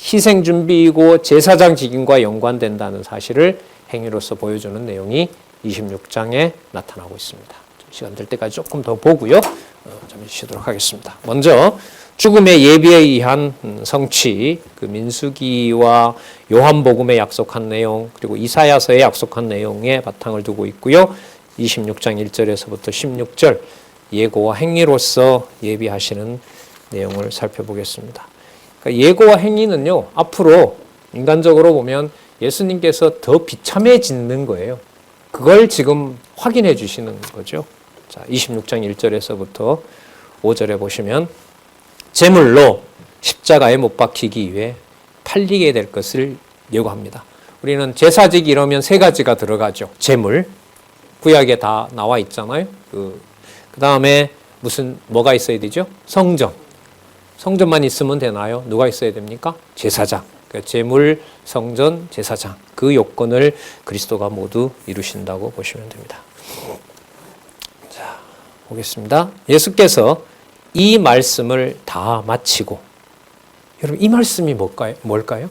희생 준비이고 제사장 직임과 연관된다는 사실을 행위로서 보여주는 내용이 26장에 나타나고 있습니다. 시간 될 때까지 조금 더 보고요. 잠시 쉬도록 하겠습니다. 먼저 죽음의 예비에 의한 성취, 그 민수기와 요한복음에 약속한 내용, 그리고 이사야서에 약속한 내용에 바탕을 두고 있고요. 26장 1절에서부터 16절 예고와 행위로서 예비하시는 내용을 살펴보겠습니다. 그러니까 예고와 행위는요, 앞으로 인간적으로 보면 예수님께서 더 비참해지는 거예요. 그걸 지금 확인해 주시는 거죠. 자, 26장 1절에서부터 5절에 보시면 제물로 십자가에 못 박히기 위해 팔리게 될 것을 예고합니다. 우리는 제사직 이러면 세 가지가 들어가죠. 제물, 구약에 다 나와 있잖아요. 그 다음에 뭐가 있어야 되죠? 성전. 성전만 있으면 되나요? 누가 있어야 됩니까? 제사장. 그러니까 제물, 성전, 제사장. 그 요건을 그리스도가 모두 이루신다고 보시면 됩니다. 자, 보겠습니다. 예수께서 이 말씀을 다 마치고, 여러분 이 말씀이 뭘까요?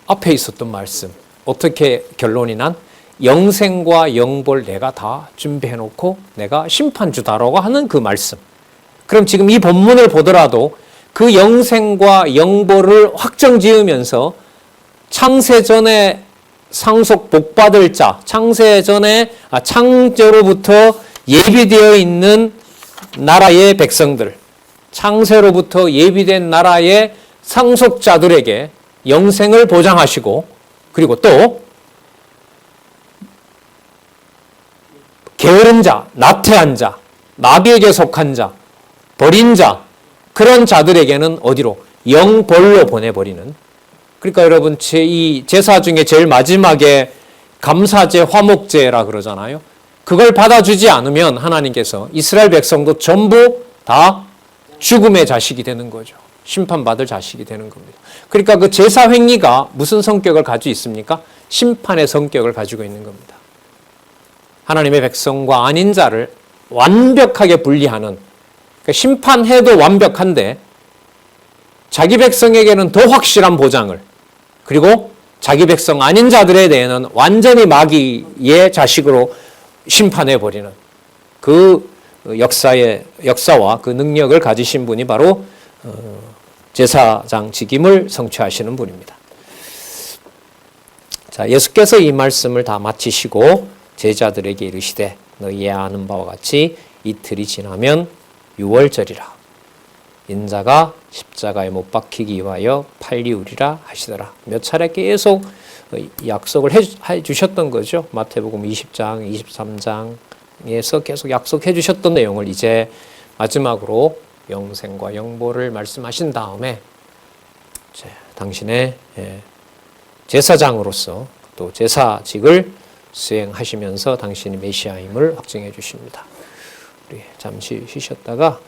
앞에 있었던 말씀. 어떻게 결론이 난? 영생과 영벌 내가 다 준비해놓고 내가 심판주다라고 하는 그 말씀. 그럼 지금 이 본문을 보더라도 그 영생과 영벌을 확정지으면서 창세전에 상속 복받을 자, 창조로부터 예비되어 있는 나라의 백성들, 창세로부터 예비된 나라의 상속자들에게 영생을 보장하시고, 그리고 또 게으른 자, 나태한 자, 마귀에게 속한 자, 버린 자, 그런 자들에게는 어디로? 영벌로 보내버리는. 그러니까 여러분, 이 제사 중에 제일 마지막에 감사제, 화목제라 그러잖아요. 그걸 받아주지 않으면 하나님께서 이스라엘 백성도 전부 다 죽음의 자식이 되는 거죠. 심판받을 자식이 되는 겁니다. 그러니까 그 제사 행위가 무슨 성격을 가지고 있습니까? 심판의 성격을 가지고 있는 겁니다. 하나님의 백성과 아닌 자를 완벽하게 분리하는, 그러니까 심판해도 완벽한데 자기 백성에게는 더 확실한 보장을, 그리고 자기 백성 아닌 자들에 대해서는 완전히 마귀의 자식으로 심판해버리는 그 역사와 그 능력을 가지신 분이 바로 제사장 직임을 성취하시는 분입니다. 자, 예수께서 이 말씀을 다 마치시고 제자들에게 이르시되 너희 아는 바와 같이 이틀이 지나면 유월절이라 인자가 십자가에 못 박히기 위하여 팔리우리라 하시더라. 몇 차례 계속 약속을 해 주셨던 거죠. 마태복음 20장, 23장에서 계속 약속해 주셨던 내용을 이제 마지막으로 영생과 영보를 말씀하신 다음에 당신의 제사장으로서 또 제사직을 수행하시면서 당신이 메시아임을 확증해 주십니다. 우리 잠시 쉬셨다가